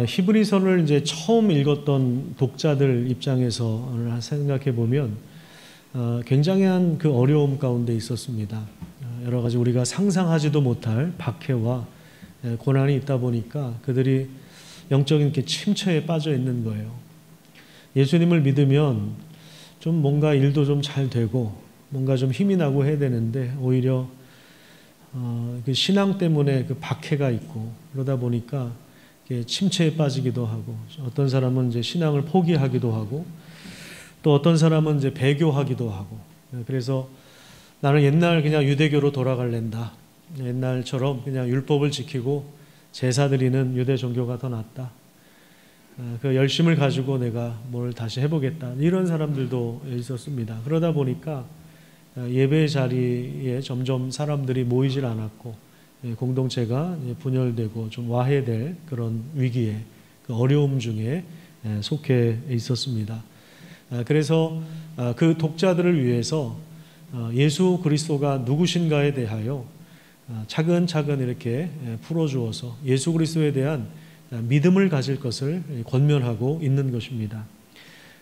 히브리서를 이제 처음 읽었던 독자들 입장에서 생각해 보면 굉장한 그 어려움 가운데 있었습니다. 여러 가지 우리가 상상하지도 못할 박해와 고난이 있다 보니까 그들이 영적인 이렇게 침체에 빠져 있는 거예요. 예수님을 믿으면 좀 뭔가 일도 좀 잘 되고 뭔가 좀 힘이 나고 해야 되는데 오히려 그 신앙 때문에 그 박해가 있고 그러다 보니까 침체에 빠지기도 하고 어떤 사람은 이제 신앙을 포기하기도 하고 또 어떤 사람은 이제 배교하기도 하고 그래서 나는 옛날 그냥 유대교로 돌아갈랜다. 옛날처럼 그냥 율법을 지키고 제사 드리는 유대 종교가 더 낫다. 그 열심을 가지고 내가 뭘 다시 해보겠다. 이런 사람들도 있었습니다. 그러다 보니까 예배 자리에 점점 사람들이 모이질 않았고 공동체가 분열되고 좀 와해될 그런 위기에 그 어려움 중에 속해 있었습니다. 그래서 그 독자들을 위해서 예수 그리스도가 누구신가에 대하여 차근차근 이렇게 풀어주어서 예수 그리스도에 대한 믿음을 가질 것을 권면하고 있는 것입니다.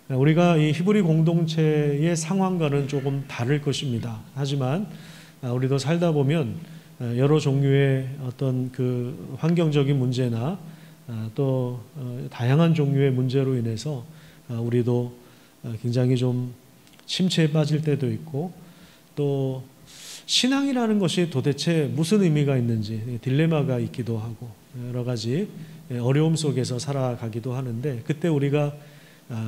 우리가 이 히브리 공동체의 상황과는 조금 다를 것입니다. 하지만 우리도 살다 보면 여러 종류의 어떤 그 환경적인 문제나 또 다양한 종류의 문제로 인해서 우리도 굉장히 좀 침체에 빠질 때도 있고 또 신앙이라는 것이 도대체 무슨 의미가 있는지 딜레마가 있기도 하고 여러 가지 어려움 속에서 살아가기도 하는데 그때 우리가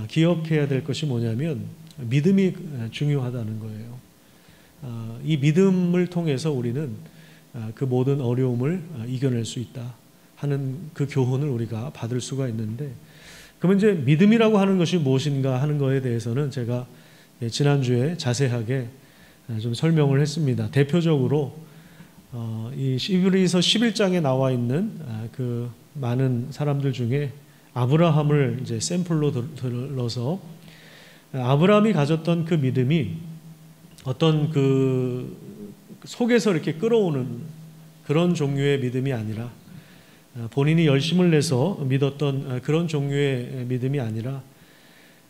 기억해야 될 것이 뭐냐면 믿음이 중요하다는 거예요. 이 믿음을 통해서 우리는 그 모든 어려움을 이겨낼 수 있다 하는 그 교훈을 우리가 받을 수가 있는데 그러면 이제 믿음이라고 하는 것이 무엇인가 하는 거에 대해서는 제가 지난주에 자세하게 좀 설명을 했습니다. 대표적으로 이 히브리서 11장에 나와 있는 그 많은 사람들 중에 아브라함을 이제 샘플로 들어서 아브라함이 가졌던 그 믿음이 어떤 그 속에서 이렇게 끌어오는 그런 종류의 믿음이 아니라 본인이 열심을 내서 믿었던 그런 종류의 믿음이 아니라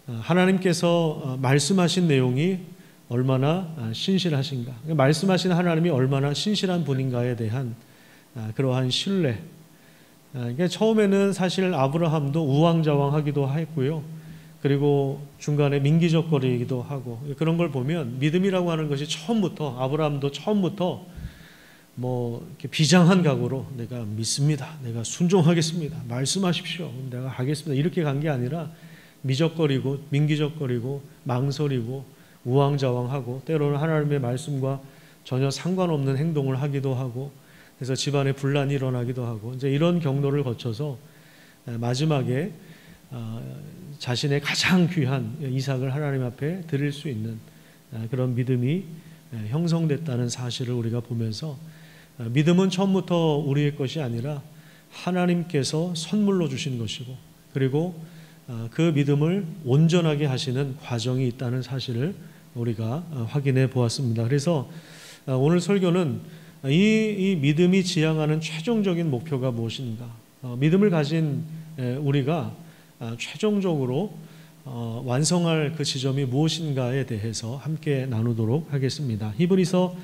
하나님께서 말씀하신 내용이 얼마나 신실하신가, 말씀하신 하나님이 얼마나 신실한 분인가에 대한 그러한 신뢰. 그러니까 처음에는 사실 아브라함도 우왕좌왕하기도 했고요. 그리고 중간에 민기적거리기도 하고 그런 걸 보면 믿음이라고 하는 것이 처음부터 아브라함도 처음부터 뭐 이렇게 비장한 각오로 내가 믿습니다. 내가 순종하겠습니다. 말씀하십시오. 내가 하겠습니다. 이렇게 간 게 아니라 미적거리고 민기적거리고 망설이고 우왕좌왕하고 때로는 하나님의 말씀과 전혀 상관없는 행동을 하기도 하고 그래서 집안에 분란이 일어나기도 하고 이제 이런 경로를 거쳐서 마지막에 자신의 가장 귀한 이삭을 하나님 앞에 드릴 수 있는 그런 믿음이 형성됐다는 사실을 우리가 보면서 믿음은 처음부터 우리의 것이 아니라 하나님께서 선물로 주신 것이고 그리고 그 믿음을 온전하게 하시는 과정이 있다는 사실을 우리가 확인해 보았습니다. 그래서 오늘 설교는 이 믿음이 지향하는 최종적인 목표가 무엇인가, 믿음을 가진 우리가 최종적으로 완성할 그 지점이 무엇인가에 대해서 함께 나누도록 하겠습니다. 히브리서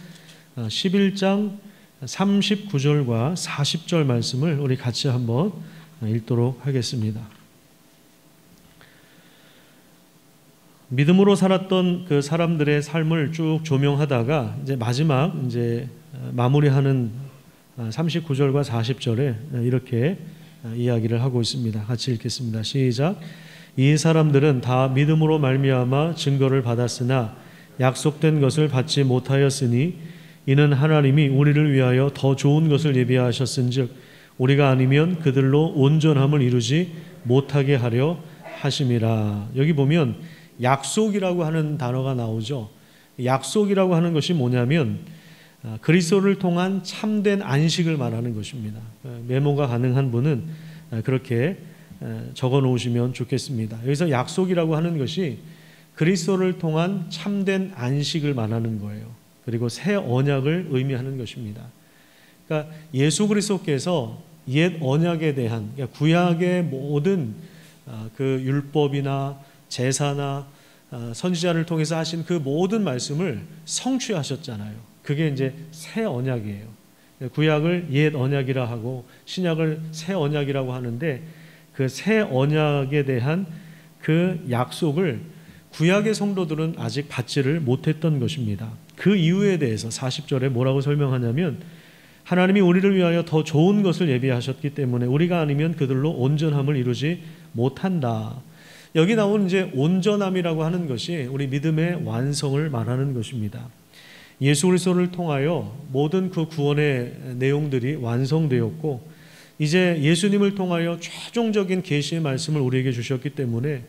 11장 39절과 40절 말씀을 우리 같이 한번 읽도록 하겠습니다. 믿음으로 살았던 그 사람들의 삶을 쭉 조명하다가 이제 마지막 이제 마무리하는 39절과 40절에 이렇게 이야기를 하고 있습니다. 같이 읽겠습니다. 시작. 이 사람들은 다 믿음으로 말미암아 증거를 받았으나 약속된 것을 받지 못하였으니 이는 하나님이 우리를 위하여 더 좋은 것을 예비하셨은즉 우리가 아니면 그들로 온전함을 이루지 못하게 하려 하심이라. 여기 보면 약속이라고 하는 단어가 나오죠. 약속이라고 하는 것이 뭐냐면 그리스도를 통한 참된 안식을 말하는 것입니다. 메모가 가능한 분은 그렇게 적어 놓으시면 좋겠습니다. 여기서 약속이라고 하는 것이 그리스도를 통한 참된 안식을 말하는 거예요. 그리고 새 언약을 의미하는 것입니다. 그러니까 예수 그리스도께서 옛 언약에 대한, 그러니까 구약의 모든 그 율법이나 제사나 선지자를 통해서 하신 그 모든 말씀을 성취하셨잖아요. 그게 이제 새 언약이에요. 구약을 옛 언약이라 하고 신약을 새 언약이라고 하는데, 그 새 언약에 대한 그 약속을 구약의 성도들은 아직 받지를 못했던 것입니다. 그 이유에 대해서 40절에 뭐라고 설명하냐면, 하나님이 우리를 위하여 더 좋은 것을 예비하셨기 때문에 우리가 아니면 그들로 온전함을 이루지 못한다. 여기 나온 이제 온전함이라고 하는 것이 우리 믿음의 완성을 말하는 것입니다. 예수 그리스도를 통하여 모든 그 구원의 내용들이 완성되었고, 이제 예수님을 통하여 최종적인 계시의 말씀을 우리에게 주셨기 때문에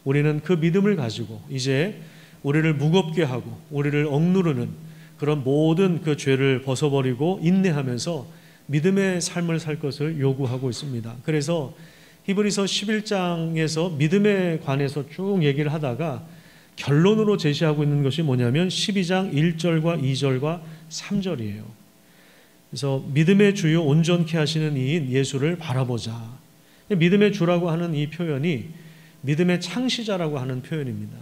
우리는 그 믿음을 가지고 이제 우리를 무겁게 하고 우리를 억누르는 그런 모든 그 죄를 벗어버리고 인내하면서 믿음의 삶을 살 것을 요구하고 있습니다. 그래서 히브리서 11장에서 믿음에 관해서 쭉 얘기를 하다가 결론으로 제시하고 있는 것이 뭐냐면 12장 1절과 2절과 3절이에요. 그래서 믿음의 주요 온전케 하시는 이인 예수를 바라보자. 믿음의 주라고 하는 이 표현이 믿음의 창시자라고 하는 표현입니다.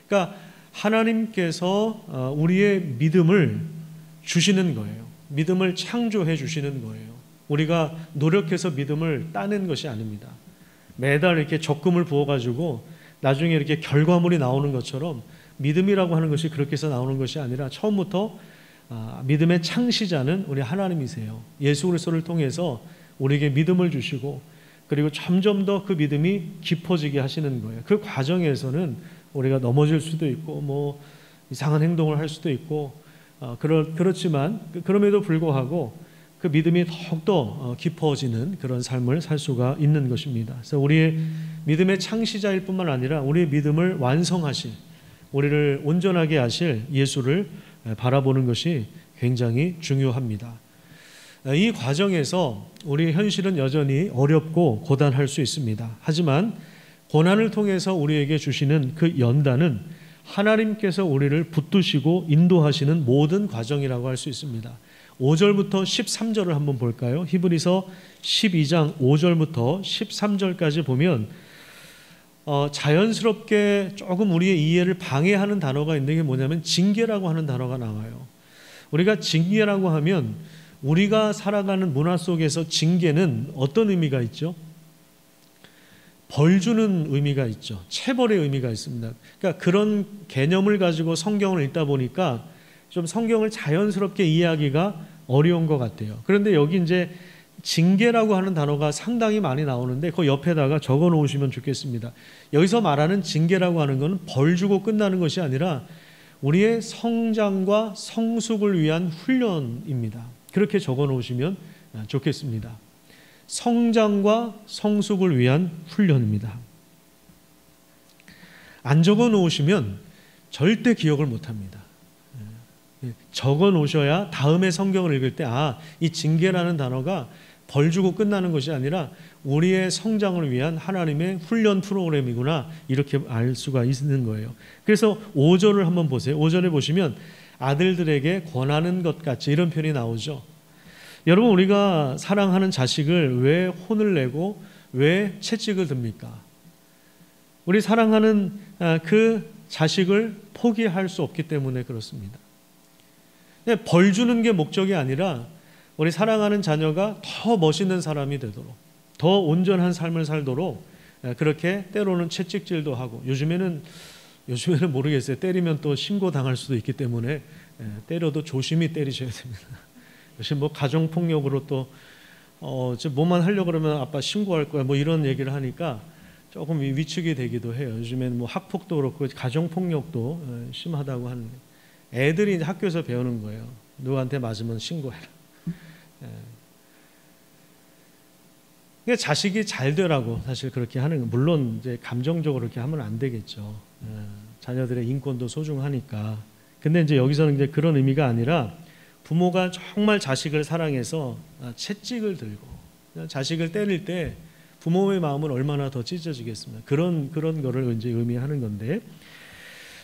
그러니까 하나님께서 우리의 믿음을 주시는 거예요. 믿음을 창조해 주시는 거예요. 우리가 노력해서 믿음을 따낸 것이 아닙니다. 매달 이렇게 적금을 부어가지고 나중에 이렇게 결과물이 나오는 것처럼 믿음이라고 하는 것이 그렇게 해서 나오는 것이 아니라 처음부터 믿음의 창시자는 우리 하나님이세요. 예수 그리스도를 통해서 우리에게 믿음을 주시고 그리고 점점 더 그 믿음이 깊어지게 하시는 거예요. 그 과정에서는 우리가 넘어질 수도 있고 뭐 이상한 행동을 할 수도 있고 그렇지만 그럼에도 불구하고 그 믿음이 더욱더 깊어지는 그런 삶을 살 수가 있는 것입니다. 그래서 우리의 믿음의 창시자일 뿐만 아니라 우리의 믿음을 완성하실, 우리를 온전하게 하실 예수를 바라보는 것이 굉장히 중요합니다. 이 과정에서 우리의 현실은 여전히 어렵고 고단할 수 있습니다. 하지만 고난을 통해서 우리에게 주시는 그 연단은 하나님께서 우리를 붙드시고 인도하시는 모든 과정이라고 할 수 있습니다. 5절부터 13절을 한번 볼까요? 히브리서 12장 5절부터 13절까지 보면 자연스럽게 조금 우리의 이해를 방해하는 단어가 있는 게 뭐냐면 징계라고 하는 단어가 나와요. 우리가 징계라고 하면 우리가 살아가는 문화 속에서 징계는 어떤 의미가 있죠? 벌 주는 의미가 있죠. 체벌의 의미가 있습니다. 그러니까 그런 개념을 가지고 성경을 읽다 보니까 좀 성경을 자연스럽게 이해하기가 어려운 것 같아요. 그런데 여기 이제 징계라고 하는 단어가 상당히 많이 나오는데 그 옆에다가 적어 놓으시면 좋겠습니다. 여기서 말하는 징계라고 하는 것은 벌 주고 끝나는 것이 아니라 우리의 성장과 성숙을 위한 훈련입니다. 그렇게 적어 놓으시면 좋겠습니다. 성장과 성숙을 위한 훈련입니다. 안 적어 놓으시면 절대 기억을 못 합니다. 적어 놓으셔야 다음에 성경을 읽을 때 이 징계라는 단어가 벌 주고 끝나는 것이 아니라 우리의 성장을 위한 하나님의 훈련 프로그램이구나 이렇게 알 수가 있는 거예요. 그래서 5절을 한번 보세요. 5절에 보시면 아들들에게 권하는 것 같이 이런 표현이 나오죠. 여러분, 우리가 사랑하는 자식을 왜 혼을 내고 왜 채찍을 듭니까? 우리 사랑하는 그 자식을 포기할 수 없기 때문에 그렇습니다. 벌 주는 게 목적이 아니라 우리 사랑하는 자녀가 더 멋있는 사람이 되도록, 더 온전한 삶을 살도록 그렇게 때로는 채찍질도 하고, 요즘에는 모르겠어요. 때리면 또 신고당할 수도 있기 때문에 때려도 조심히 때리셔야 됩니다. 요즘 뭐 가정폭력으로 또 뭐만 하려고 그러면 아빠 신고할 거야 뭐 이런 얘기를 하니까 조금 위축이 되기도 해요. 요즘에는 뭐 학폭도 그렇고 가정폭력도 심하다고 하는, 애들이 이제 학교에서 배우는 거예요. 누구한테 맞으면 신고해라. 그러니까 자식이 잘 되라고 사실 그렇게 하는 거. 물론 이제 감정적으로 그렇게 하면 안 되겠죠. 자녀들의 인권도 소중하니까. 근데 이제 여기서는 이제 그런 의미가 아니라 부모가 정말 자식을 사랑해서 채찍을 들고 자식을 때릴 때 부모의 마음은 얼마나 더 찢어지겠습니까? 그런 거를 이제 의미하는 건데,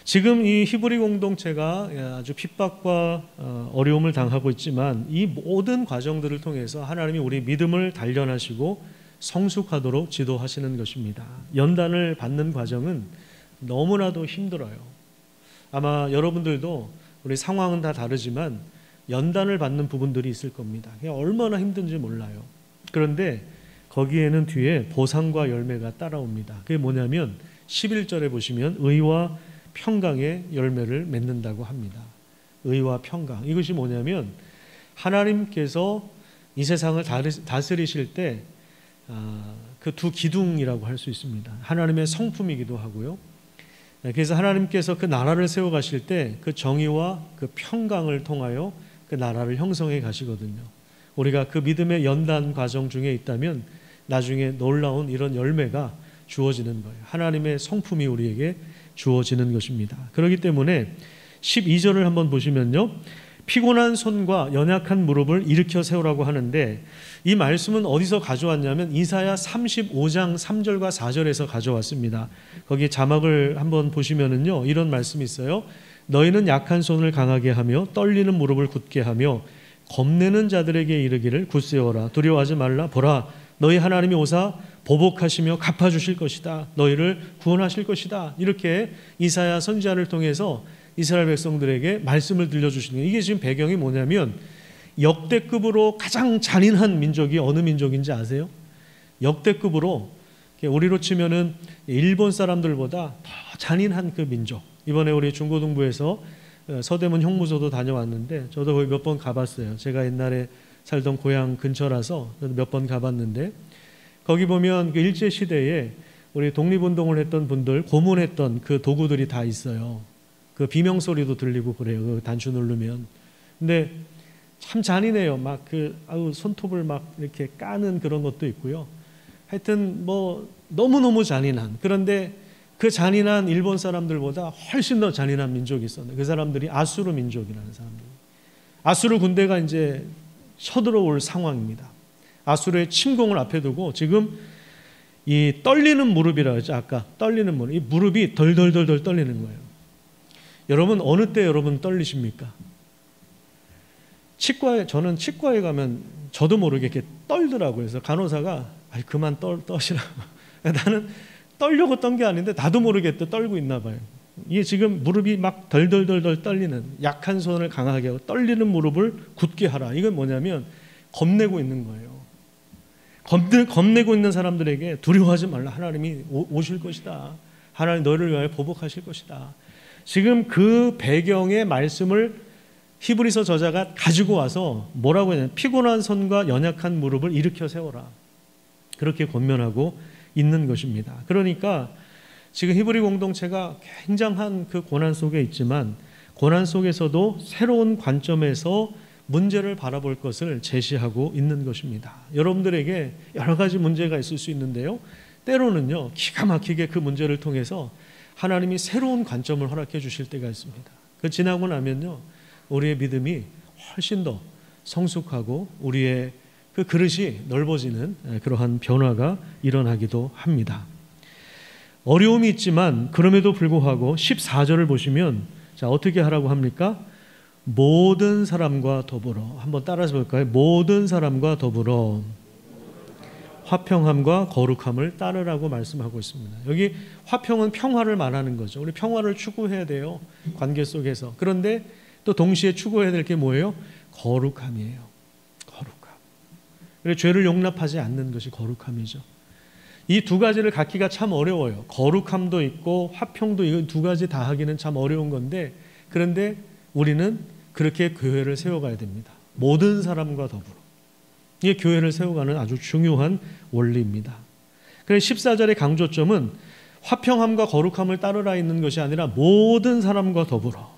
지금 이 히브리 공동체가 아주 핍박과 어려움을 당하고 있지만 이 모든 과정들을 통해서 하나님이 우리 믿음을 단련하시고 성숙하도록 지도하시는 것입니다. 연단을 받는 과정은 너무나도 힘들어요. 아마 여러분들도 우리 상황은 다 다르지만 연단을 받는 부분들이 있을 겁니다. 얼마나 힘든지 몰라요. 그런데 거기에는 뒤에 보상과 열매가 따라옵니다. 그게 뭐냐면 11절에 보시면 의와 평강의 열매를 맺는다고 합니다. 의와 평강. 이것이 뭐냐면 하나님께서 이 세상을 다스리실 때 그 두 기둥이라고 할 수 있습니다. 하나님의 성품이기도 하고요. 그래서 하나님께서 그 나라를 세워가실 때 그 정의와 그 평강을 통하여 그 나라를 형성해 가시거든요. 우리가 그 믿음의 연단 과정 중에 있다면 나중에 놀라운 이런 열매가 주어지는 거예요. 하나님의 성품이 우리에게 주어지는 것입니다. 그렇기 때문에 12절을 한번 보시면요. 피곤한 손과 연약한 무릎을 일으켜 세우라고 하는데 이 말씀은 어디서 가져왔냐면 이사야 35장 3절과 4절에서 가져왔습니다. 거기 자막을 한번 보시면은요. 이런 말씀이 있어요. 너희는 약한 손을 강하게 하며 떨리는 무릎을 굳게 하며 겁내는 자들에게 이르기를 굳세어라. 두려워하지 말라. 보라 너희 하나님이 오사 보복하시며 갚아주실 것이다. 너희를 구원하실 것이다. 이렇게 이사야 선지자를 통해서 이스라엘 백성들에게 말씀을 들려주시는 거예요. 이게 지금 배경이 뭐냐면 역대급으로 가장 잔인한 민족이 어느 민족인지 아세요? 역대급으로 우리로 치면은 일본 사람들보다 더 잔인한 그 민족. 이번에 우리 중고등부에서 서대문 형무소도 다녀왔는데 저도 거기 몇 번 가봤어요. 제가 옛날에 살던 고향 근처라서 몇 번 가봤는데 거기 보면 그 일제시대에 우리 독립운동을 했던 분들 고문했던 그 도구들이 다 있어요. 그 비명소리도 들리고 그래요. 그 단추 누르면. 근데 참 잔인해요. 막 손톱을 막 이렇게 까는 그런 것도 있고요. 하여튼 뭐 너무너무 잔인한. 그런데 그 잔인한 일본 사람들보다 훨씬 더 잔인한 민족이 있었는데 그 사람들이 아수르 민족이라는 사람들. 아수르 군대가 이제 쳐들어올 상황입니다. 아수르의 침공을 앞에 두고 지금 이 떨리는 무릎이라고 했죠. 아까 떨리는 무릎. 이 무릎이 덜덜덜덜 떨리는 거예요. 여러분 어느 때 여러분 떨리십니까? 저는 치과에 가면 저도 모르게 이렇게 떨더라고요. 그래서 간호사가 그만 떠시라고. 나는 떨려고 떤 게 아닌데 나도 모르게 또 떨고 있나 봐요. 이게 지금 무릎이 막 덜덜덜덜 떨리는 약한 손을 강하게 하고 떨리는 무릎을 굳게 하라. 이건 뭐냐면 겁내고 있는 거예요. 겁내고 있는 사람들에게 두려워하지 말라. 하나님이 오실 것이다. 하나님 너희를 위하여 보복하실 것이다. 지금 그 배경의 말씀을 히브리서 저자가 가지고 와서 뭐라고 했냐면 피곤한 손과 연약한 무릎을 일으켜 세워라. 그렇게 권면하고 있는 것입니다. 그러니까 지금 히브리 공동체가 굉장한 그 고난 속에 있지만 고난 속에서도 새로운 관점에서 문제를 바라볼 것을 제시하고 있는 것입니다. 여러분들에게 여러 가지 문제가 있을 수 있는데요. 때로는요. 기가 막히게 그 문제를 통해서 하나님이 새로운 관점을 허락해 주실 때가 있습니다. 그 지나고 나면요. 우리의 믿음이 훨씬 더 성숙하고 우리의 그 그릇이 넓어지는 그러한 변화가 일어나기도 합니다. 어려움이 있지만 그럼에도 불구하고 14절을 보시면 자 어떻게 하라고 합니까? 모든 사람과 더불어 한번 따라서 볼까요? 모든 사람과 더불어 화평함과 거룩함을 따르라고 말씀하고 있습니다. 여기 화평은 평화를 말하는 거죠. 우리 평화를 추구해야 돼요. 관계 속에서. 그런데 또 동시에 추구해야 될 게 뭐예요? 거룩함이에요. 거룩함. 그래서 죄를 용납하지 않는 것이 거룩함이죠. 이 두 가지를 갖기가 참 어려워요. 거룩함도 있고 화평도 이 두 가지 다 하기는 참 어려운 건데 그런데 우리는 그렇게 교회를 세워가야 됩니다. 모든 사람과 더불어. 이게 교회를 세워가는 아주 중요한 원리입니다. 그래서 14절의 강조점은 화평함과 거룩함을 따르라 있는 것이 아니라 모든 사람과 더불어.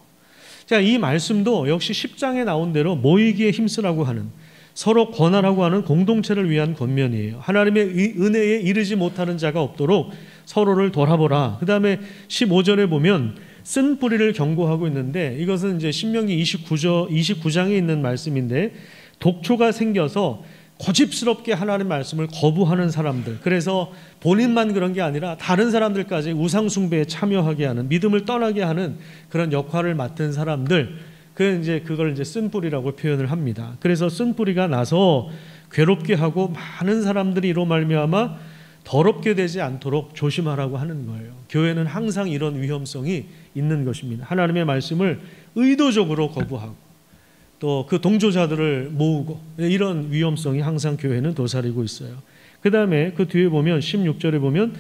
자, 이 말씀도 역시 10장에 나온 대로 모이기에 힘쓰라고 하는 서로 권하라고 하는 공동체를 위한 권면이에요. 하나님의 은혜에 이르지 못하는 자가 없도록 서로를 돌아보라. 그 다음에 15절에 보면 쓴 뿌리를 경고하고 있는데 이것은 이제 신명기 29장에 있는 말씀인데 독초가 생겨서 고집스럽게 하나님의 말씀을 거부하는 사람들, 그래서 본인만 그런 게 아니라 다른 사람들까지 우상 숭배에 참여하게 하는, 믿음을 떠나게 하는 그런 역할을 맡은 사람들, 그걸 이제 쓴뿌리라고 표현을 합니다. 그래서 쓴뿌리가 나서 괴롭게 하고 많은 사람들이 이로 말미암아 더럽게 되지 않도록 조심하라고 하는 거예요. 교회는 항상 이런 위험성이 있는 것입니다. 하나님의 말씀을 의도적으로 거부하고 또 그 동조자들을 모으고, 이런 위험성이 항상 교회는 도사리고 있어요. 그 다음에 그 뒤에 보면 16절에 보면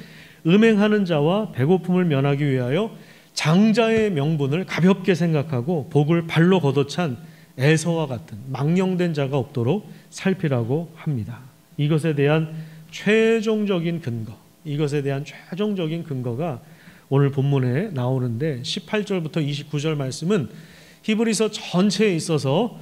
음행하는 자와 배고픔을 면하기 위하여 장자의 명분을 가볍게 생각하고 복을 발로 걷어찬 에서와 같은 망령된 자가 없도록 살피라고 합니다. 이것에 대한 최종적인 근거가 오늘 본문에 나오는데 18절부터 29절 말씀은 히브리서 전체에 있어서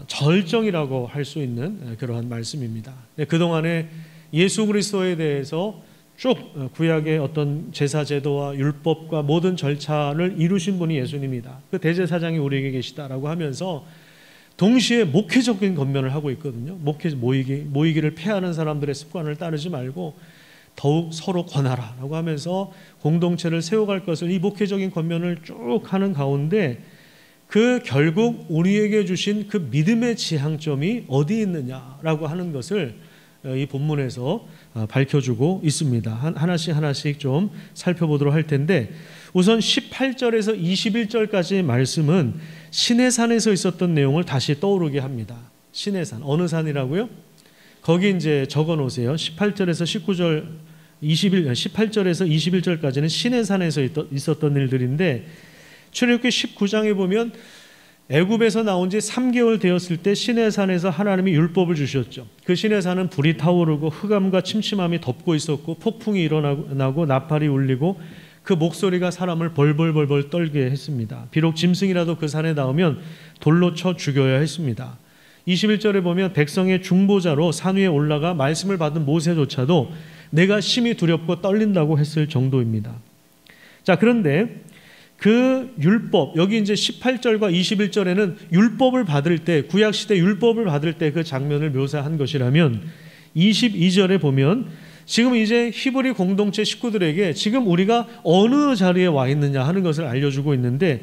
절정이라고 할 수 있는 그러한 말씀입니다. 그동안에 예수 그리스도에 대해서 쭉 구약의 어떤 제사 제도와 율법과 모든 절차를 이루신 분이 예수님이다, 그 대제사장이 우리에게 계시다라고 하면서 동시에 목회적인 권면을 하고 있거든요. 모이기를 피하는 사람들의 습관을 따르지 말고 더욱 서로 권하라라고 하면서 공동체를 세워갈 것을, 이 목회적인 권면을 쭉 하는 가운데 그 결국 우리에게 주신 그 믿음의 지향점이 어디 있느냐라고 하는 것을 이 본문에서 밝혀주고 있습니다. 하나씩 좀 살펴보도록 할 텐데, 우선 18절에서 21절까지의 말씀은 시내산에서 있었던 내용을 다시 떠오르게 합니다. 시내산, 어느 산이라고요? 거기 이제 적어 놓으세요. 18절에서 21절까지는 시내산에서 있었던 일들인데, 출애굽기 19장에 보면 애굽에서 나온 지 3개월 되었을 때 시내산에서 하나님이 율법을 주셨죠. 그 시내산은 불이 타오르고 흑암과 침침함이 덮고 있었고 폭풍이 일어나고 나팔이 울리고 그 목소리가 사람을 벌벌 떨게 했습니다. 비록 짐승이라도 그 산에 닿으면 돌로 쳐 죽여야 했습니다. 21절에 보면 백성의 중보자로 산 위에 올라가 말씀을 받은 모세조차도 내가 심히 두렵고 떨린다고 했을 정도입니다. 자, 그런데 그 율법, 여기 이제 18절과 21절에는 율법을 받을 때, 구약시대 율법을 받을 때 그 장면을 묘사한 것이라면, 22절에 보면 지금 이제 히브리 공동체 식구들에게 지금 우리가 어느 자리에 와 있느냐 하는 것을 알려주고 있는데,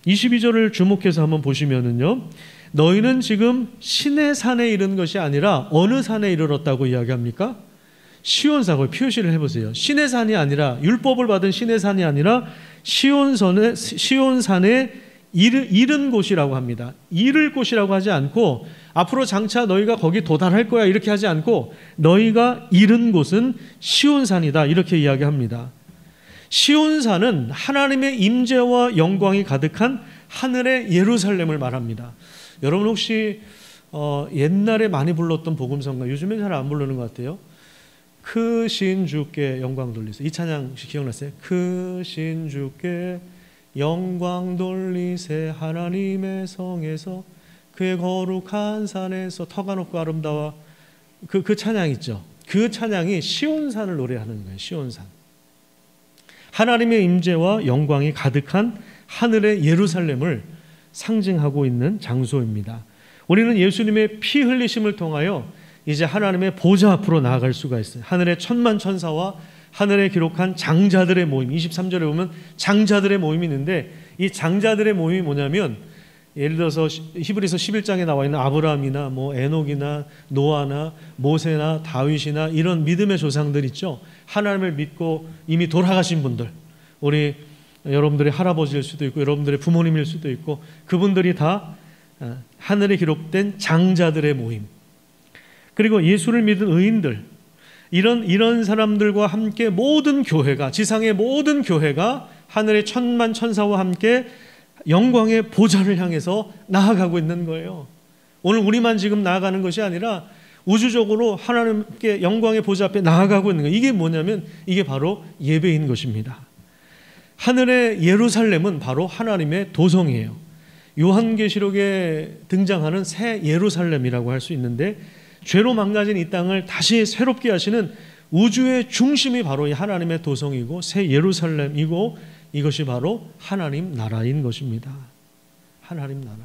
22절을 주목해서 한번 보시면은요, 너희는 지금 시내산에 이른 것이 아니라 어느 산에 이르렀다고 이야기합니까? 시온산을 표시를 해보세요. 시내산이 아니라, 율법을 받은 시내산이 아니라 시온산에 이른 곳이라고 합니다. 이를 곳이라고 하지 않고, 앞으로 장차 너희가 거기 도달할 거야 이렇게 하지 않고, 너희가 이른 곳은 시온산이다 이렇게 이야기합니다. 시온산은 하나님의 임재와 영광이 가득한 하늘의 예루살렘을 말합니다. 여러분 혹시 옛날에 많이 불렀던 복음성가, 요즘엔 잘 안 부르는 것 같아요. 크신 주께 영광 돌리세, 이 찬양 혹시 기억나세요? 크신 주께 영광 돌리세, 하나님의 성에서 그의 거룩한 산에서 터가 높고 아름다워, 그 찬양 있죠. 그 찬양이 시온산을 노래하는 거예요. 시온산, 하나님의 임재와 영광이 가득한 하늘의 예루살렘을 상징하고 있는 장소입니다. 우리는 예수님의 피 흘리심을 통하여 이제 하나님의 보좌 앞으로 나아갈 수가 있어요. 하늘의 천만 천사와 하늘에 기록한 장자들의 모임, 23절에 보면 장자들의 모임이 있는데, 이 장자들의 모임이 뭐냐면, 예를 들어서 히브리서 11장에 나와 있는 아브라함이나 에녹이나 노아나 모세나 다윗이나 이런 믿음의 조상들 있죠. 하나님을 믿고 이미 돌아가신 분들, 우리 여러분들의 할아버지일 수도 있고 여러분들의 부모님일 수도 있고, 그분들이 다 하늘에 기록된 장자들의 모임, 그리고 예수를 믿은 의인들, 이런 사람들과 함께 모든 교회가, 지상의 모든 교회가 하늘의 천만 천사와 함께 영광의 보좌를 향해서 나아가고 있는 거예요. 오늘 우리만 지금 나아가는 것이 아니라 우주적으로 하나님께 영광의 보좌 앞에 나아가고 있는 거예요. 이게 뭐냐면 이게 바로 예배인 것입니다. 하늘의 예루살렘은 바로 하나님의 도성이에요. 요한계시록에 등장하는 새 예루살렘이라고 할 수 있는데, 죄로 망가진 이 땅을 다시 새롭게 하시는 우주의 중심이 바로 이 하나님의 도성이고 새 예루살렘이고, 이것이 바로 하나님 나라인 것입니다. 하나님 나라.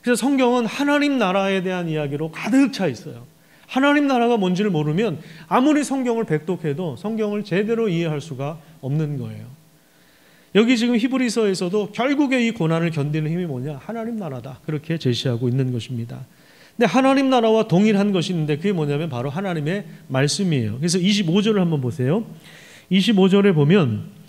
그래서 성경은 하나님 나라에 대한 이야기로 가득 차 있어요. 하나님 나라가 뭔지를 모르면 아무리 성경을 백독해도 성경을 제대로 이해할 수가 없는 거예요. 여기 지금 히브리서에서도 결국에 이 고난을 견디는 힘이 뭐냐? 하나님 나라다. 그렇게 제시하고 있는 것입니다. 근데 하나님 나라와 동일한 것이 있는데 그게 뭐냐면 바로 하나님의 말씀이에요. 그래서 25절을 한번 보세요. 25절에 보면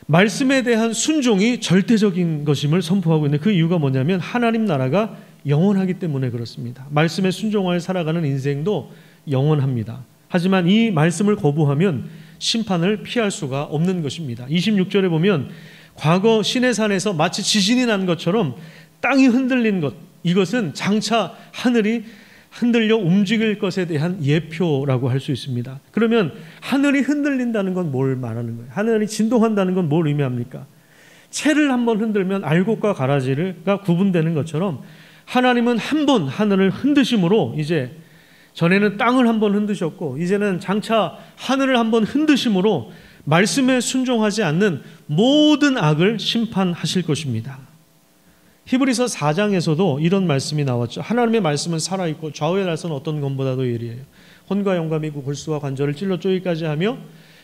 말씀에 대한 순종이 절대적인 것임을 선포하고 있는데 그 이유가 뭐냐면 하나님 나라가 영원하기 때문에 그렇습니다. 말씀에 순종하여 살아가는 인생도 영원합니다. 하지만 이 말씀을 거부하면 심판을 피할 수가 없는 것입니다. 26절에 보면 과거 시내산에서 마치 지진이 난 것처럼 땅이 흔들린 것, 이것은 장차 하늘이 흔들려 움직일 것에 대한 예표라고 할 수 있습니다. 그러면 하늘이 흔들린다는 건 뭘 말하는 거예요? 하늘이 진동한다는 건 뭘 의미합니까? 채를 한번 흔들면 알곡과 가라지가 구분되는 것처럼 하나님은 한 번 하늘을 흔드심으로 이제 전에는 땅을 한번 흔드셨고 이제는 장차 하늘을 한번 흔드심으로 말씀에 순종하지 않는 모든 악을 심판하실 것입니다. 히브리서 4장에서도 이런 말씀이 나왔죠. 하나님의 말씀은 살아있고 좌우의 날선 어떤 검보다도 예리해요. 혼과 영감이고 골수와 관절을 찔러 쪼기까지 하며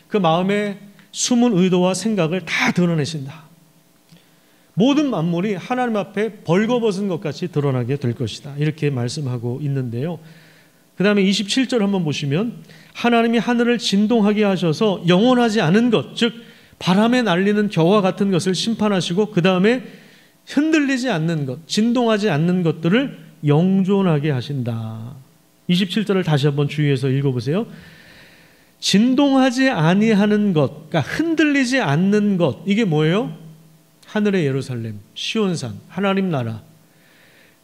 그 마음의 숨은 의도와 생각을 다 드러내신다. 모든 만물이 하나님 앞에 벌거벗은 것 같이 드러나게 될 것이다. 이렇게 말씀하고 있는데요. 그 다음에 27절 한번 보시면 하나님이 하늘을 진동하게 하셔서 영원하지 않은 것, 즉 바람에 날리는 겨와 같은 것을 심판하시고 그 다음에 흔들리지 않는 것, 진동하지 않는 것들을 영존하게 하신다. 27절을 다시 한번 주의해서 읽어보세요. 진동하지 아니하는 것, 그러니까 흔들리지 않는 것, 이게 뭐예요? 하늘의 예루살렘, 시온산, 하나님 나라.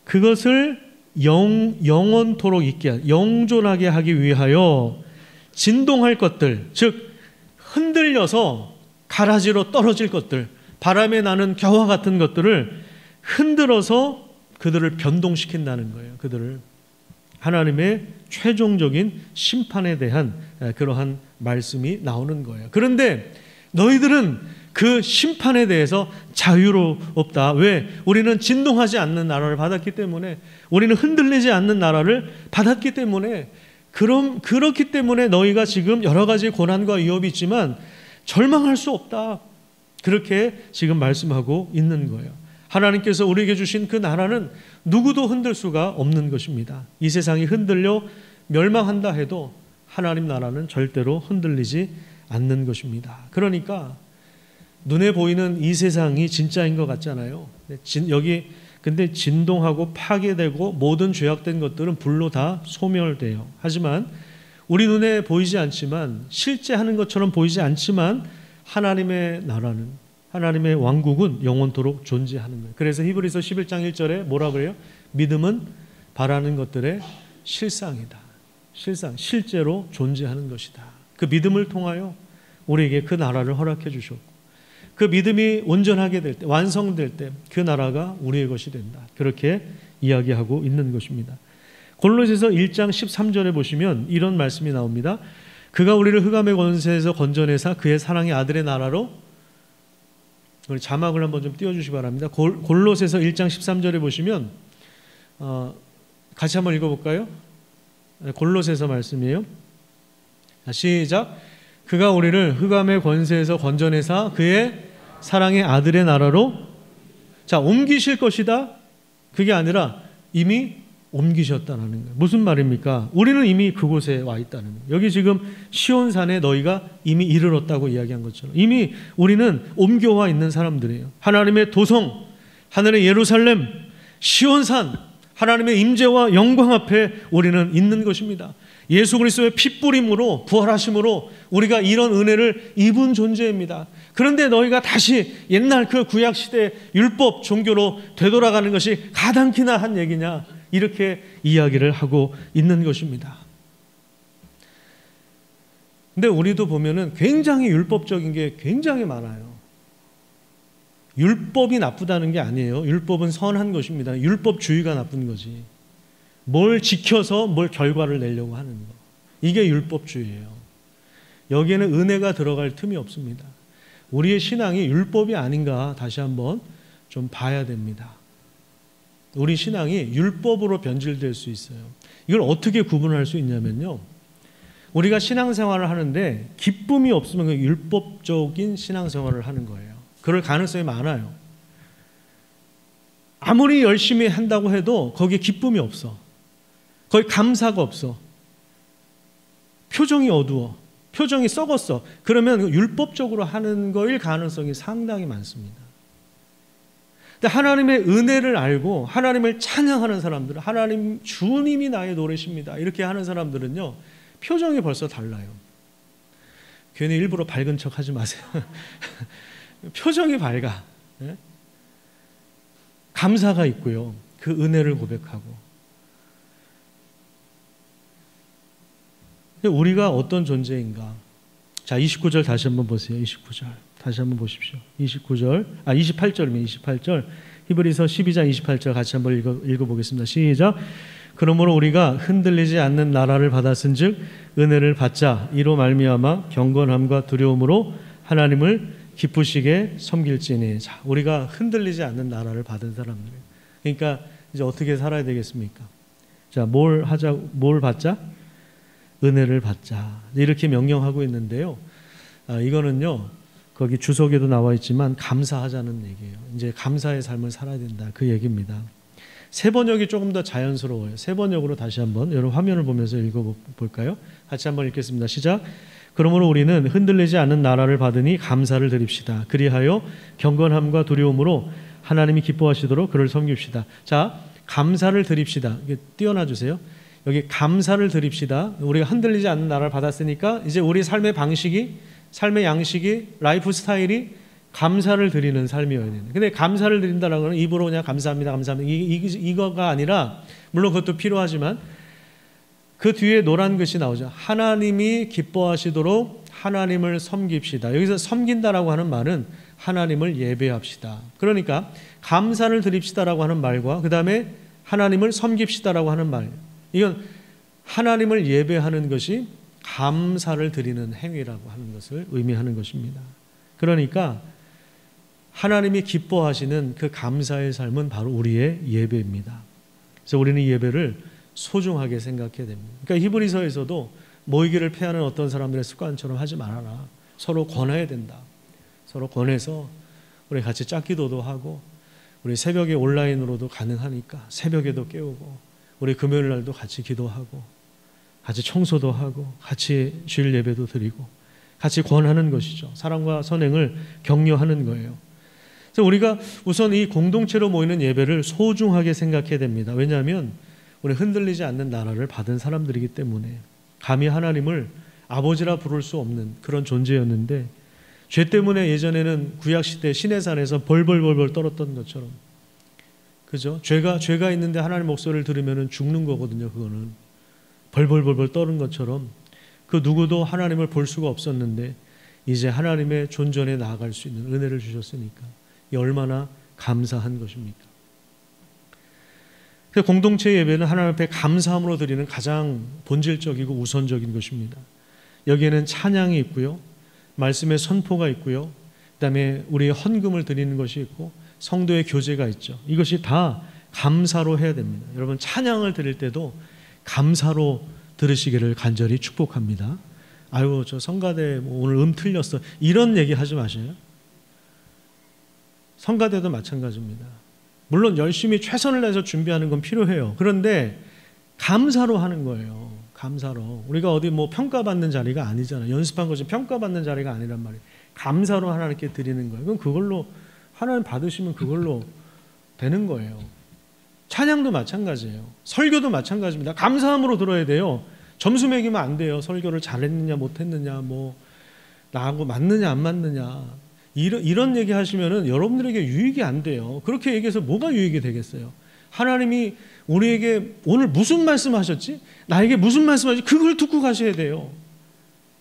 그것을 영원토록 있게, 영존하게 하기 위하여 진동할 것들, 즉 흔들려서 가라지로 떨어질 것들, 바람에 나는 겨와 같은 것들을 흔들어서 그들을 변동시킨다는 거예요. 그들을 하나님의 최종적인 심판에 대한 그러한 말씀이 나오는 거예요. 그런데 너희들은 그 심판에 대해서 자유롭다. 왜? 우리는 진동하지 않는 나라를 받았기 때문에, 우리는 흔들리지 않는 나라를 받았기 때문에, 그렇기 때문에 너희가 지금 여러 가지 고난과 위협이 있지만 절망할 수 없다. 그렇게 지금 말씀하고 있는 거예요. 하나님께서 우리에게 주신 그 나라는 누구도 흔들 수가 없는 것입니다. 이 세상이 흔들려 멸망한다 해도 하나님 나라는 절대로 흔들리지 않는 것입니다. 그러니까 눈에 보이는 이 세상이 진짜인 것 같잖아요. 여기 근데 진동하고 파괴되고 모든 죄악된 것들은 불로 다 소멸돼요. 하지만 우리 눈에 보이지 않지만, 실제 하는 것처럼 보이지 않지만 하나님의 나라는, 하나님의 왕국은 영원토록 존재하는 거예요. 그래서 히브리서 11장 1절에 뭐라 그래요? 믿음은 바라는 것들의 실상이다. 실제로 존재하는 것이다. 그 믿음을 통하여 우리에게 그 나라를 허락해 주셨고, 그 믿음이 온전하게 될 때, 완성될 때 그 나라가 우리의 것이 된다. 그렇게 이야기하고 있는 것입니다. 골로새서 1장 13절에 보시면 이런 말씀이 나옵니다. 그가 우리를 흑암의 권세에서 건져내사 그의 사랑의 아들의 나라로, 우리 자막을 한번 좀 띄워주시기 바랍니다. 골로새서 1장 13절에 보시면 같이 한번 읽어볼까요? 골로새서 말씀이에요. 시작. 그가 우리를 흑암의 권세에서 건져내사 그의 사랑의 아들의 나라로, 자, 옮기실 것이다. 그게 아니라 이미 옮기셨다는 거예요. 무슨 말입니까? 우리는 이미 그곳에 와 있다는 거예요. 여기 지금 시온산에 너희가 이미 이르렀다고 이야기한 것처럼 이미 우리는 옮겨와 있는 사람들이에요. 하나님의 도성, 하늘의 예루살렘, 시온산, 하나님의 임재와 영광 앞에 우리는 있는 것입니다. 예수 그리스도의 핏뿌림으로, 부활하심으로 우리가 이런 은혜를 입은 존재입니다. 그런데 너희가 다시 옛날 그 구약시대 율법 종교로 되돌아가는 것이 가당키나 한 얘기냐, 이렇게 이야기를 하고 있는 것입니다. 근데 우리도 보면은 굉장히 율법적인 게 굉장히 많아요. 율법이 나쁘다는 게 아니에요. 율법은 선한 것입니다. 율법주의가 나쁜 거지. 뭘 지켜서 뭘 결과를 내려고 하는 거. 이게 율법주의예요. 여기에는 은혜가 들어갈 틈이 없습니다. 우리의 신앙이 율법이 아닌가 다시 한번 좀 봐야 됩니다. 우리 신앙이 율법으로 변질될 수 있어요. 이걸 어떻게 구분할 수 있냐면요. 우리가 신앙생활을 하는데 기쁨이 없으면 율법적인 신앙생활을 하는 거예요. 그럴 가능성이 많아요. 아무리 열심히 한다고 해도 거기에 기쁨이 없어. 거기 감사가 없어. 표정이 어두워. 표정이 썩었어. 그러면 율법적으로 하는 거일 가능성이 상당히 많습니다. 근데 하나님의 은혜를 알고 하나님을 찬양하는 사람들, 하나님 주님이 나의 노래십니다, 이렇게 하는 사람들은요, 표정이 벌써 달라요. 괜히 일부러 밝은 척 하지 마세요. 표정이 밝아. 네? 감사가 있고요. 그 은혜를 고백하고. 우리가 어떤 존재인가? 자, 29절 다시 한번 보세요. 29절 다시 한번 보십시오. 28절이면 28절. 히브리서 12장 28절 같이 한번 읽어보겠습니다. 시작. 그러므로 우리가 흔들리지 않는 나라를 받았은즉 은혜를 받자. 이로 말미암아 경건함과 두려움으로 하나님을 기쁘시게 섬길지니. 자, 우리가 흔들리지 않는 나라를 받은 사람들. 그러니까 이제 어떻게 살아야 되겠습니까? 자, 뭘 받자? 은혜를 받자. 이렇게 명령하고 있는데요. 이거는요, 거기 주석에도 나와 있지만 감사하자는 얘기예요. 이제 감사의 삶을 살아야 된다, 그 얘기입니다. 세 번역이 조금 더 자연스러워요. 세 번역으로 다시 한번 여러분 화면을 보면서 읽어볼까요? 같이 한번 읽겠습니다. 시작. 그러므로 우리는 흔들리지 않는 나라를 받으니 감사를 드립시다. 그리하여 경건함과 두려움으로 하나님이 기뻐하시도록 그를 섬깁시다. 자, 감사를 드립시다. 이게 띄워놔 주세요. 여기 감사를 드립시다. 우리가 흔들리지 않는 나라를 받았으니까 이제 우리 삶의 방식이, 삶의 양식이, 라이프 스타일이 감사를 드리는 삶이어야 되는. 근데 감사를 드린다는 것은 입으로 그냥 감사합니다, 감사합니다, 이거가 아니라, 물론 그것도 필요하지만 그 뒤에 노란 글씨 나오죠. 하나님이 기뻐하시도록 하나님을 섬깁시다. 여기서 섬긴다라고 하는 말은 하나님을 예배합시다. 그러니까 감사를 드립시다라고 하는 말과 그 다음에 하나님을 섬깁시다라고 하는 말, 이건 하나님을 예배하는 것이 감사를 드리는 행위라고 하는 것을 의미하는 것입니다. 그러니까 하나님이 기뻐하시는 그 감사의 삶은 바로 우리의 예배입니다. 그래서 우리는 이 예배를 소중하게 생각해야 됩니다. 그러니까 히브리서에서도 모이기를 패하는 어떤 사람들의 습관처럼 하지 말아라. 서로 권해야 된다. 서로 권해서 우리 같이 짝기도도 하고, 우리 새벽에 온라인으로도 가능하니까 새벽에도 깨우고, 우리 금요일 날도 같이 기도하고, 같이 청소도 하고, 같이 주일 예배도 드리고, 같이 권하는 것이죠. 사랑과 선행을 격려하는 거예요. 그래서 우리가 우선 이 공동체로 모이는 예배를 소중하게 생각해야 됩니다. 왜냐하면 우리 흔들리지 않는 나라를 받은 사람들이기 때문에, 감히 하나님을 아버지라 부를 수 없는 그런 존재였는데, 죄 때문에 예전에는 구약시대 시내산에서 벌벌벌벌 떨었던 것처럼, 그죠? 죄가 있는데 하나님 목소리를 들으면 죽는 거거든요. 그거는 벌벌벌벌 떠는 것처럼 그 누구도 하나님을 볼 수가 없었는데 이제 하나님의 존전에 나아갈 수 있는 은혜를 주셨으니까 이 얼마나 감사한 것입니까? 공동체 예배는 하나님 앞에 감사함으로 드리는 가장 본질적이고 우선적인 것입니다. 여기에는 찬양이 있고요, 말씀의 선포가 있고요, 그다음에 우리의 헌금을 드리는 것이 있고 성도의 교제가 있죠. 이것이 다 감사로 해야 됩니다. 여러분, 찬양을 드릴 때도 감사로 들으시기를 간절히 축복합니다. 아유, 저 성가대 오늘 틀렸어, 이런 얘기 하지 마세요. 성가대도 마찬가지입니다. 물론 열심히 최선을 다해서 준비하는 건 필요해요. 그런데 감사로 하는 거예요. 감사로. 우리가 어디 평가받는 자리가 아니잖아요. 연습한 것이 평가받는 자리가 아니란 말이에요. 감사로 하나님께 드리는 거예요. 그럼 그걸로 하나님 받으시면 그걸로 되는 거예요. 찬양도 마찬가지예요. 설교도 마찬가지입니다. 감사함으로 들어야 돼요. 점수 매기면 안 돼요. 설교를 잘했느냐 못했느냐, 나하고 맞느냐 안 맞느냐, 이런 얘기 하시면은 여러분들에게 유익이 안 돼요. 그렇게 얘기해서 뭐가 유익이 되겠어요? 하나님이 우리에게 오늘 무슨 말씀하셨지? 나에게 무슨 말씀하셨지? 그걸 듣고 가셔야 돼요.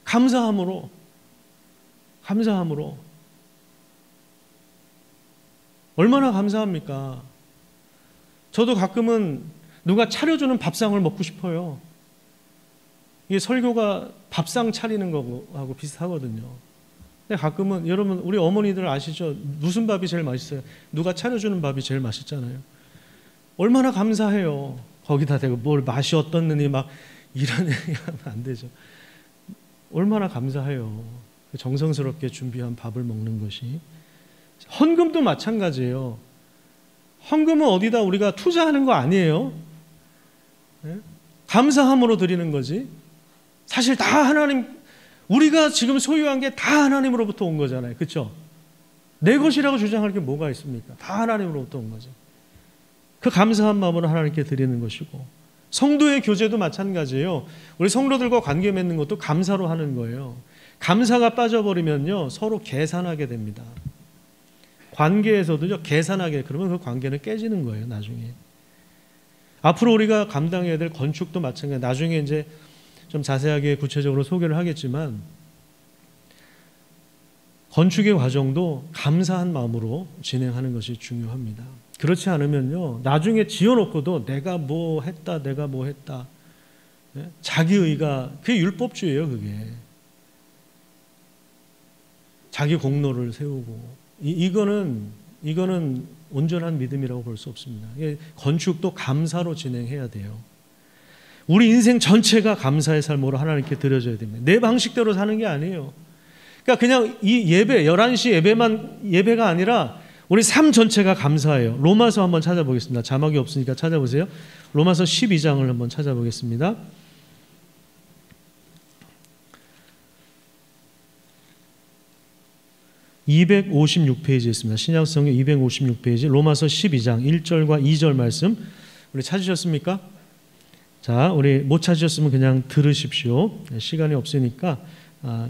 감사함으로. 얼마나 감사합니까? 저도 가끔은 누가 차려주는 밥상을 먹고 싶어요. 이게 설교가 밥상 차리는 거하고 비슷하거든요. 근데 가끔은, 여러분 우리 어머니들 아시죠? 무슨 밥이 제일 맛있어요? 누가 차려주는 밥이 제일 맛있잖아요. 얼마나 감사해요. 거기다 대고 뭘 맛이 어떻느니 막 이런 얘기하면 안 되죠. 얼마나 감사해요. 정성스럽게 준비한 밥을 먹는 것이. 헌금도 마찬가지예요. 헌금은 어디다 우리가 투자하는 거 아니에요. 네? 감사함으로 드리는 거지. 사실 다 하나님, 우리가 지금 소유한 게 다 하나님으로부터 온 거잖아요. 그렇죠? 내 것이라고 주장할 게 뭐가 있습니까? 다 하나님으로부터 온 거죠. 그 감사한 마음으로 하나님께 드리는 것이고, 성도의 교제도 마찬가지예요. 우리 성도들과 관계 맺는 것도 감사로 하는 거예요. 감사가 빠져버리면요, 서로 계산하게 됩니다. 관계에서도요, 계산하게, 그러면 그 관계는 깨지는 거예요, 나중에. 앞으로 우리가 감당해야 될 건축도 마찬가지. 나중에 이제 좀 자세하게 구체적으로 소개를 하겠지만, 건축의 과정도 감사한 마음으로 진행하는 것이 중요합니다. 그렇지 않으면요, 나중에 지어놓고도 내가 뭐 했다, 내가 뭐 했다. 자기의가, 그게 율법주의예요, 그게. 자기 공로를 세우고. 이거는 온전한 믿음이라고 볼 수 없습니다. 건축도 감사로 진행해야 돼요. 우리 인생 전체가 감사의 삶으로 하나님께 드려져야 됩니다. 내 방식대로 사는 게 아니에요. 그러니까 그냥 이 예배, 11시 예배가 아니라 우리 삶 전체가 감사해요. 로마서 한번 찾아보겠습니다. 자막이 없으니까 찾아보세요. 로마서 12장을 한번 찾아보겠습니다. (256페이지에) 있습니다. 신약성경 256페이지 로마서 12장 1절과 2절 말씀 우리 찾으셨습니까? 자, 우리 못 찾으셨으면 그냥 들으십시오. 시간이 없으니까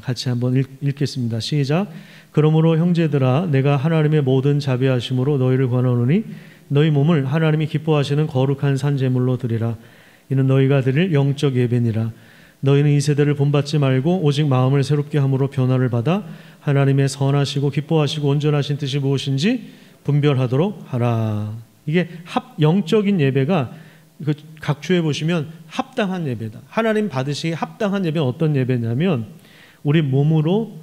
같이 한번 읽겠습니다. 시작. 그러므로 형제들아, 내가 하나님의 모든 자비하심으로 너희를 권하노니 너희 몸을 하나님이 기뻐하시는 거룩한 산 제물로 드리라. 이는 너희가 드릴 영적 예배니라. 너희는 이 세대를 본받지 말고 오직 마음을 새롭게 함으로 변화를 받아 하나님의 선하시고 기뻐하시고 온전하신 뜻이 무엇인지 분별하도록 하라. 이게 영적인 예배가 각 주에 보시면 합당한 예배다. 하나님 받으시기 합당한 예배는 어떤 예배냐면 우리 몸으로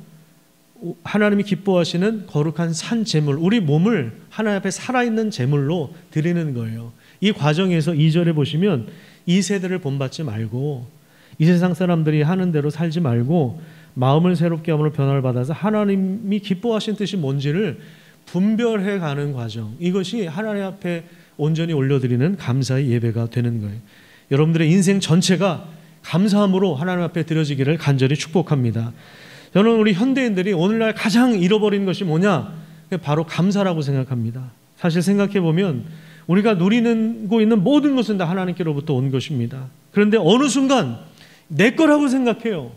하나님이 기뻐하시는 거룩한 산 제물, 우리 몸을 하나님 앞에 살아있는 제물로 드리는 거예요. 이 과정에서 2절에 보시면 이 세대를 본받지 말고 이 세상 사람들이 하는 대로 살지 말고 마음을 새롭게 함으로 변화를 받아서 하나님이 기뻐하신 뜻이 뭔지를 분별해 가는 과정, 이것이 하나님 앞에 온전히 올려드리는 감사의 예배가 되는 거예요. 여러분들의 인생 전체가 감사함으로 하나님 앞에 드려지기를 간절히 축복합니다. 저는 우리 현대인들이 오늘날 가장 잃어버린 것이 뭐냐? 바로 감사라고 생각합니다. 사실 생각해보면 우리가 누리고 있는 모든 것은 다 하나님께로부터 온 것입니다. 그런데 어느 순간 내 거라고 생각해요.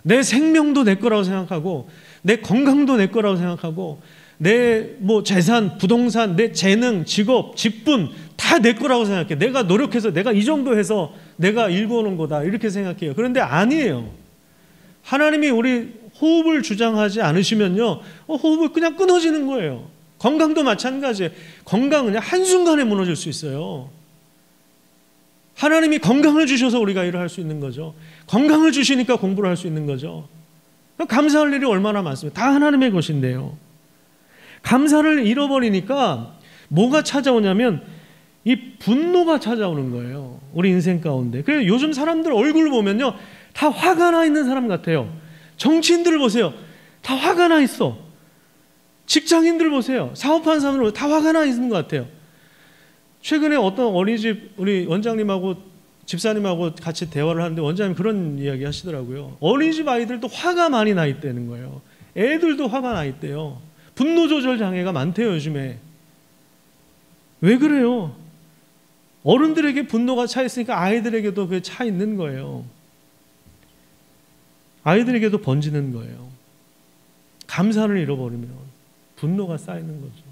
내 생명도 내 거라고 생각하고 내 건강도 내 거라고 생각하고 내 재산, 부동산, 내 재능, 직업, 직분 다 내 거라고 생각해. 내가 노력해서 내가 이 정도 해서 내가 일궈놓은 거다 이렇게 생각해요. 그런데 아니에요. 하나님이 우리 호흡을 주장하지 않으시면요, 호흡을 그냥 끊어지는 거예요. 건강도 마찬가지예요. 건강은 그냥 한순간에 무너질 수 있어요. 하나님이 건강을 주셔서 우리가 일을 할 수 있는 거죠. 건강을 주시니까 공부를 할 수 있는 거죠. 감사할 일이 얼마나 많습니다. 다 하나님의 것인데요. 감사를 잃어버리니까 뭐가 찾아오냐면 이 분노가 찾아오는 거예요. 우리 인생 가운데. 그래서 요즘 사람들 얼굴 보면요, 다 화가 나 있는 사람 같아요. 정치인들 보세요. 다 화가 나 있어. 직장인들 보세요. 사업하는 사람들 다 화가 나 있는 것 같아요. 최근에 어떤 어린이집 우리 원장님하고 집사님하고 같이 대화를 하는데 원장님 그런 이야기 하시더라고요. 어린이집 아이들도 화가 많이 나 있다는 거예요. 애들도 화가 나 있대요. 분노 조절 장애가 많대요, 요즘에. 왜 그래요? 어른들에게 분노가 차 있으니까 아이들에게도 그게 차 있는 거예요. 아이들에게도 번지는 거예요. 감사를 잃어버리면 분노가 쌓이는 거죠.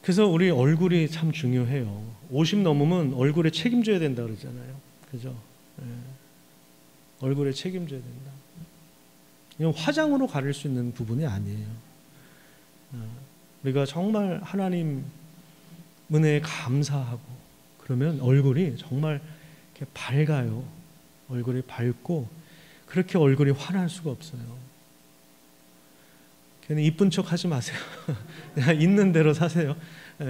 그래서 우리 얼굴이 참 중요해요. 50 넘으면 얼굴에 책임져야 된다 그러잖아요. 그죠? 네. 얼굴에 책임져야 된다. 이건 화장으로 가릴 수 있는 부분이 아니에요. 우리가 정말 하나님 은혜에 감사하고 그러면 얼굴이 정말 이렇게 밝아요. 얼굴이 밝고 그렇게 얼굴이 환할 수가 없어요. 그냥 이쁜 척 하지 마세요. 그냥 있는 대로 사세요.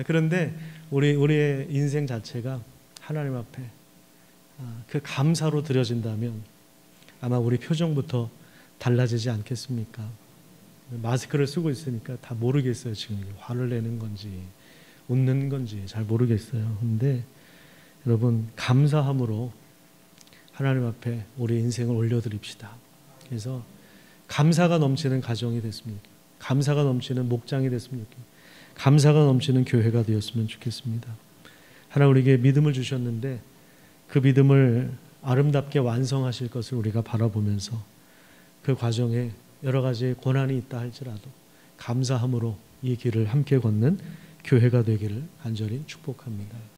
그런데 우리의 인생 자체가 하나님 앞에 그 감사로 드려진다면 아마 우리 표정부터 달라지지 않겠습니까? 마스크를 쓰고 있으니까 다 모르겠어요. 지금 화를 내는 건지 웃는 건지 잘 모르겠어요. 근데 여러분, 감사함으로 하나님 앞에 우리 인생을 올려드립시다. 그래서 감사가 넘치는 가정이 됐으면 좋겠습니다. 감사가 넘치는 목장이 됐으면 좋겠습니다. 감사가 넘치는 교회가 되었으면 좋겠습니다. 하나님 우리에게 믿음을 주셨는데 그 믿음을 아름답게 완성하실 것을 우리가 바라보면서 그 과정에 여러 가지 고난이 있다 할지라도 감사함으로 이 길을 함께 걷는 교회가 되기를 간절히 축복합니다.